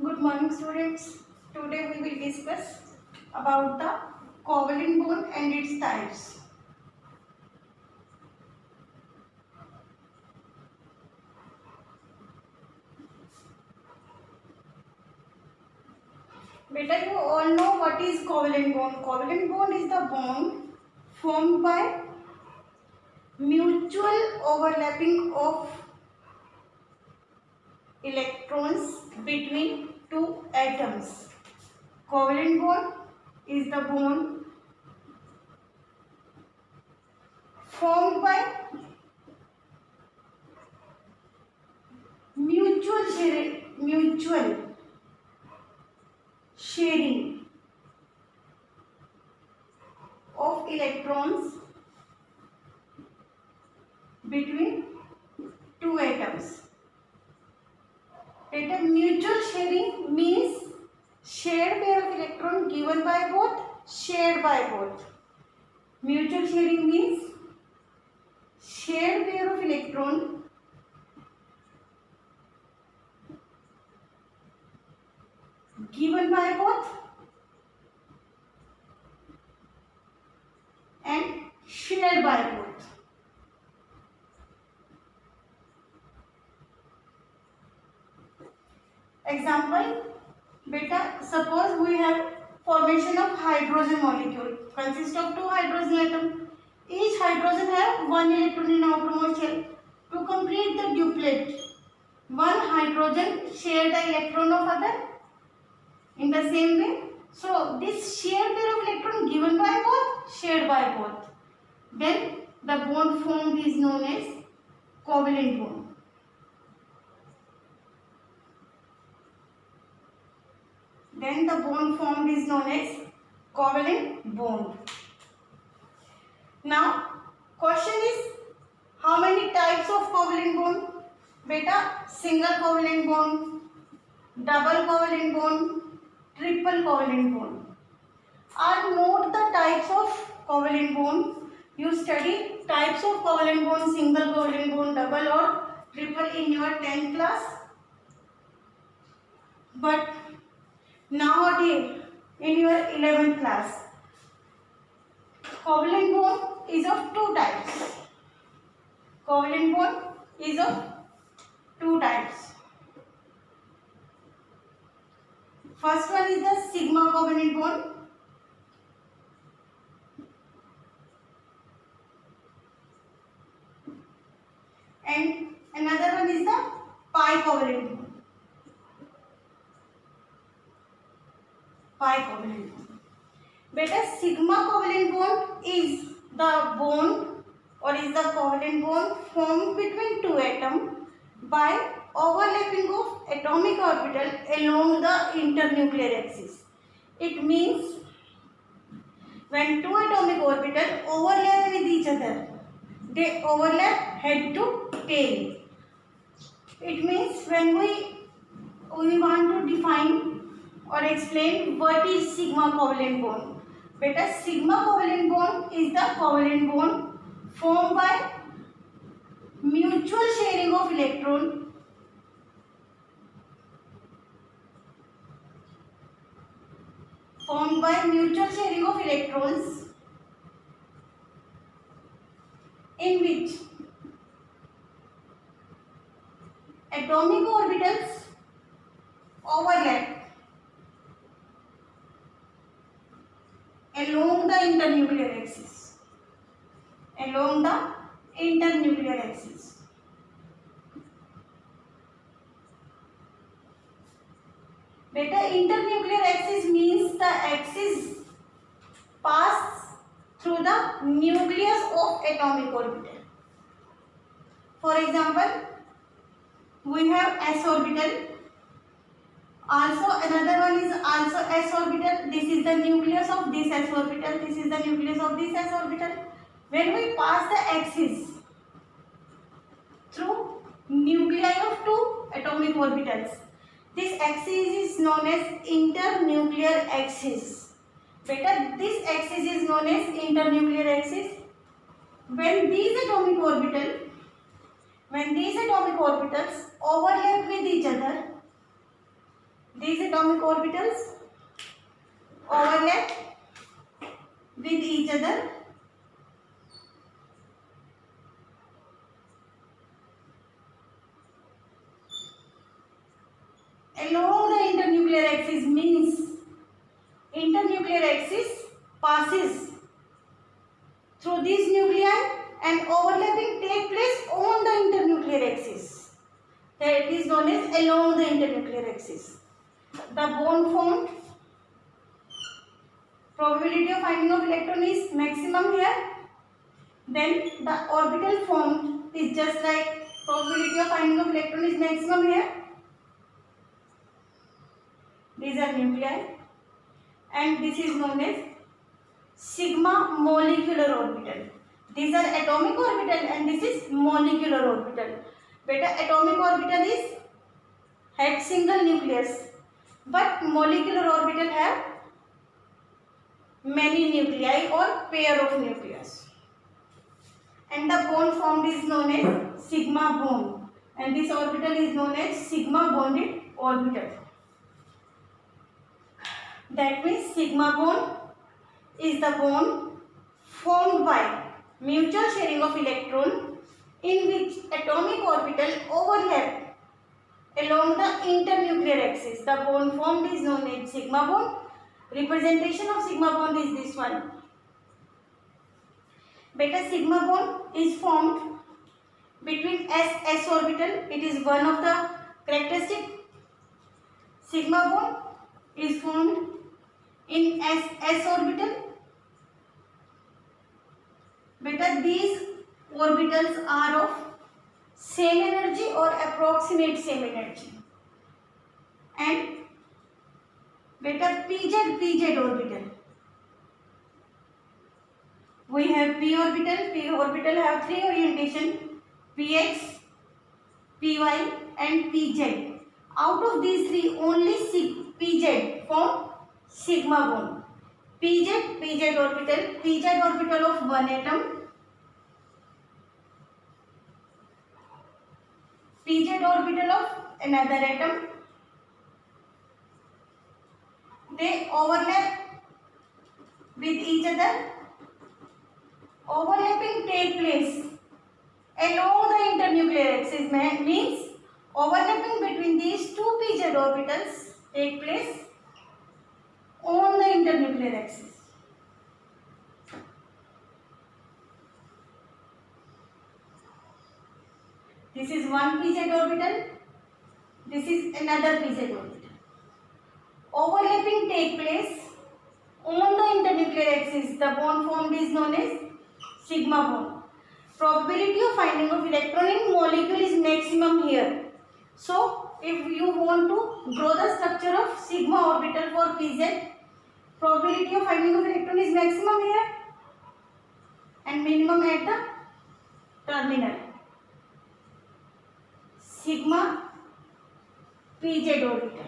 Good morning, students. Today we will discuss about the covalent bond and its types. Beta, you all know what is covalent bond. Covalent bond is the bond formed by mutual overlapping of electrons between two atoms. Covalent bond is the bond formed by mutual sharing of electrons between two atoms. Data mutual sharing means shared pair of electron given by both, shared by both. Mutual sharing means shared pair of electron given by both and shared by both. Example, beta, suppose we have formation of hydrogen molecule consists of two hydrogen atoms. Each hydrogen have one electron in outermost shell. To complete the duplet, one hydrogen share the electron of other in the same way. So this shared pair of electron given by both, shared by both. Then the bond formed is known as covalent bond. Then the bond formed is known as covalent bond. Now, question is, how many types of covalent bond? Beta, single covalent bond, double covalent bond, triple covalent bond. Are note the types of covalent bond. You study types of covalent bond, single covalent bond, double or triple in your 10th class. But nowadays in your 11th class, covalent bond is of two types. Covalent bond is of two types. First one is the sigma covalent bond. And another one is the pi covalent bond. Pi covalent bond. Beta, sigma covalent bond is the bond or is the covalent bond formed between two atoms by overlapping of atomic orbital along the internuclear axis. It means when two atomic orbitals overlap with each other, they overlap head to tail. It means when we want to define or explain what is sigma covalent bond. Beta, sigma covalent bond is the covalent bond formed by mutual sharing of electron electrons in which atomic orbitals overlap along the internuclear axis. Beta, internuclear axis means the axis pass through the nucleus of atomic orbital. For example, we have s orbital. Also another one is also s orbital. This is the nucleus of this s orbital. This is the nucleus of this s orbital. When we pass the axis through nuclei of two atomic orbitals, this axis is known as internuclear axis. Beta, this axis is known as internuclear axis. When these atomic orbitals overlap with each other, These atomic orbitals overlap with each other along the internuclear axis, means internuclear axis passes through these nuclei and overlapping take place on the internuclear axis. That is known as along the internuclear axis. The bond formed, probability of finding of electron is maximum here. Then the orbital formed is just like probability of finding of electron is maximum here. These are nuclei and this is known as sigma molecular orbital. These are atomic orbital and this is molecular orbital. Beta, atomic orbital is had single nucleus, but molecular orbital have many nuclei or pair of nucleus. And the bond formed is known as sigma bond, and this orbital is known as sigma bonded orbital. That means sigma bond is the bond formed by mutual sharing of electron in which atomic orbital overlap along the internuclear axis. The bond formed is known as sigma bond. Representation of sigma bond is this one. Beta, sigma bond is formed between s orbital. It is one of the characteristic. Sigma bond is formed in s orbital. Beta, these orbitals are of same energy or approximate same energy. And beta, pz orbital. We have p orbital. P orbital have three orientation: px, py and pz. Out of these three, only pz form sigma bond. pz orbital of one atom, pz orbital of another atom. They overlap with each other. Overlapping take place along the internuclear axis, means overlapping between these two pz orbitals take place on the internuclear axis. This is one pz orbital. This is another pz orbital. Overlapping take place on the internuclear axis. The bond formed is known as sigma bond. Probability of finding of electron in molecule is maximum here. So, if you want to draw the structure of sigma orbital for pz, probability of finding of electron is maximum here and minimum at the terminal. Sigma pz orbital.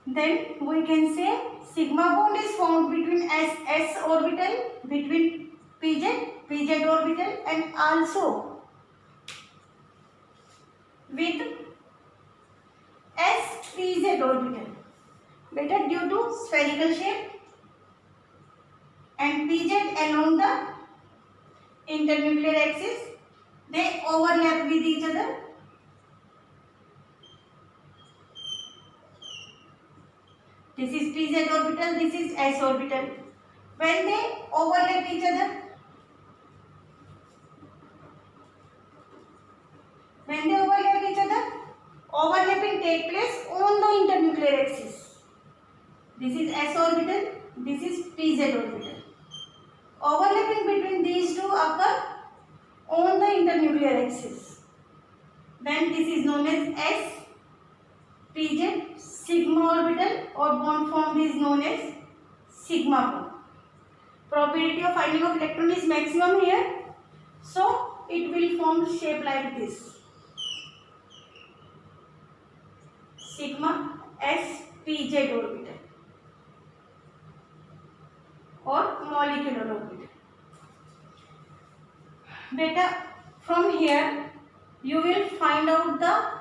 Then we can say sigma bond is formed between s orbital, between pz orbital, and also with spz orbital. Beta, due to spherical shape and pz along the internuclear axis, they overlap with each other. This is pz orbital, this is s orbital. When they overlap each other, overlapping take place on the internuclear axis. This is s orbital, this is pz orbital. Overlapping between these two occur on the internuclear axis. Then this is known as s pz sigma orbital, or bond formed is known as sigma bond. Probability of finding of electron is maximum here, so it will form shape like this. Sigma spz orbital or molecular orbital. Beta, from here you will find out the